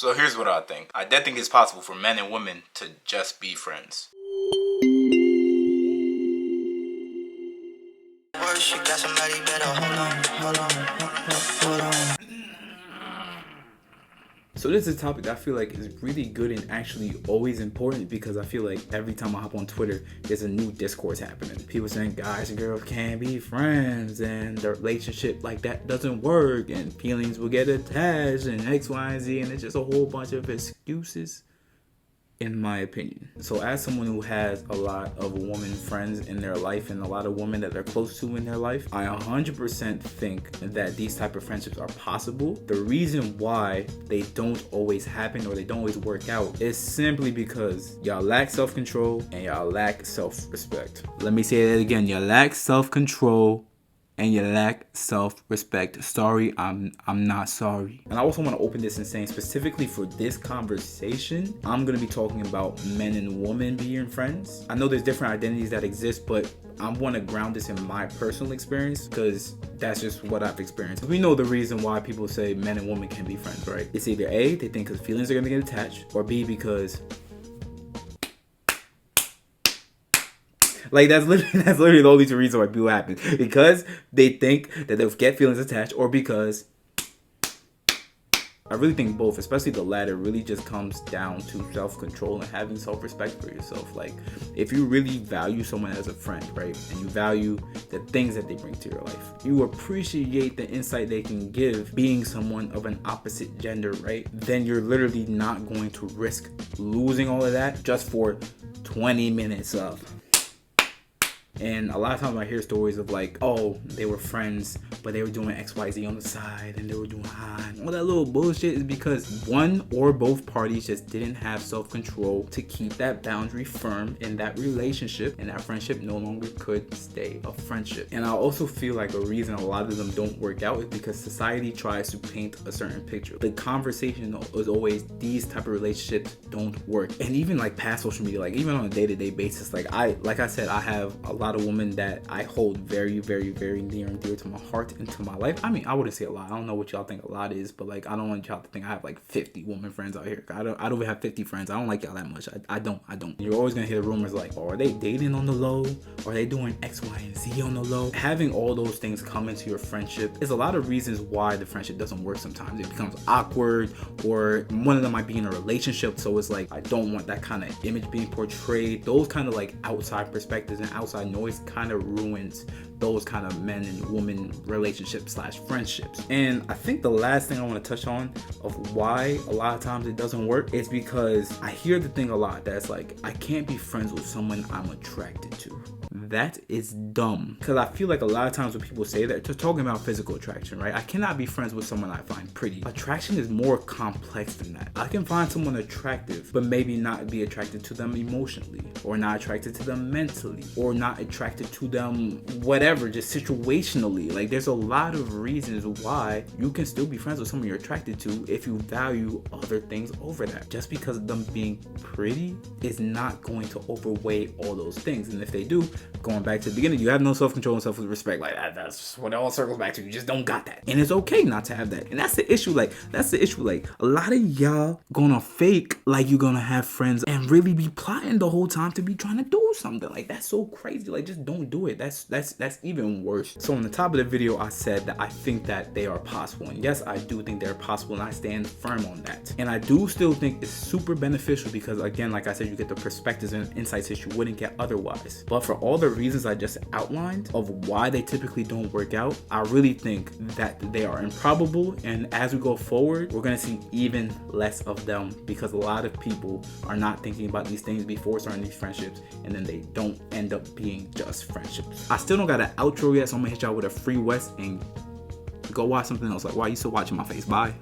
So here's what I think. I do think it's possible for men and women to just be friends. So this is a topic I feel like is really good and actually always important, because I feel like every time I hop on Twitter, there's a new discourse happening. People saying guys and girls can't be friends, and the relationship like that doesn't work, and feelings will get attached, and X, Y, and Z, and it's just a whole bunch of excuses, in my opinion. So as someone who has a lot of women friends in their life and a lot of women that they're close to in their life, I 100% think that these type of friendships are possible. The reason why they don't always happen or they don't always work out is simply because y'all lack self-control and y'all lack self-respect. Let me say that again. You lack self-control and you lack self-respect. Sorry, I'm not sorry. And I also want to open this and saying, specifically for this conversation, I'm going to be talking about men and women being friends. I know there's different identities that exist, but I want to ground this in my personal experience, because that's just what I've experienced. We know the reason why people say men and women can be friends, right? It's either A, they think because feelings are going to get attached, or B, because like that's literally the only two reasons why people happen. Because they think that they'll get feelings attached, or because I really think both, especially the latter, really just comes down to self-control and having self-respect for yourself. Like, if you really value someone as a friend, right, and you value the things that they bring to your life, you appreciate the insight they can give being someone of an opposite gender, right, then you're literally not going to risk losing all of that just for 20 minutes of. And a lot of times I hear stories of like, oh, they were friends, but they were doing XYZ on the side, and they were doing high. All that little bullshit is because one or both parties just didn't have self-control to keep that boundary firm in that relationship, and that friendship no longer could stay a friendship. And I also feel like a reason a lot of them don't work out is because society tries to paint a certain picture. The conversation is always, these type of relationships don't work. And even like past social media, like even on a day-to-day basis, like I said, I have a lot of women that I hold very, very, very near and dear to my heart and to my life. I mean, I wouldn't say a lot. I don't know what y'all think a lot is, but like, I don't want y'all to think I have like 50 women friends out here. I don't even have 50 friends. I don't like y'all that much. I don't. You're always gonna hear the rumors like, oh, are they dating on the low? Or are they doing X, Y, and Z on the low? Having all those things come into your friendship is a lot of reasons why the friendship doesn't work sometimes. It becomes awkward, or one of them might be in a relationship, so it's like, I don't want that kind of image being portrayed. Those kind of like outside perspectives and outside noise kind of ruins those kind of men and women relationships / friendships. And I think the last thing I want to touch on of why a lot of times it doesn't work is because I hear the thing a lot that's like, I can't be friends with someone I'm attracted to. That is dumb, because I feel like a lot of times when people say that, they're talking about physical attraction, right? I cannot be friends with someone I find pretty. Attraction is more complex than that. I can find someone attractive, but maybe not be attracted to them emotionally, or not attracted to them mentally, or not attracted to them whatever, just situationally. Like, there's a lot of reasons why you can still be friends with someone you're attracted to if you value other things over that. Just because of them being pretty is not going to overweigh all those things. And if they do, going back to the beginning, you have no self-control and self-respect. Like, that's what it all circles back to. You just don't got that, and it's okay not to have that. And that's the issue. Like, a lot of y'all gonna fake like you're gonna have friends and really be plotting the whole time to be trying to do something. Like, that's so crazy. Like, just don't do it. That's even worse. So on the top of the video, I said that I think that they are possible, and yes, I do think they're possible, and I stand firm on that. And I do still think it's super beneficial because, again, like I said, you get the perspectives and insights that you wouldn't get otherwise. But for all the reasons I just outlined of why they typically don't work out, I really think that they are improbable, and as we go forward, we're gonna see even less of them because a lot of people are not thinking about these things before starting these friendships, and then they don't end up being just friendships. I still don't got an outro yet, so I'm gonna hit y'all with a free West and go watch something else. Like, why are you still watching my face? Bye.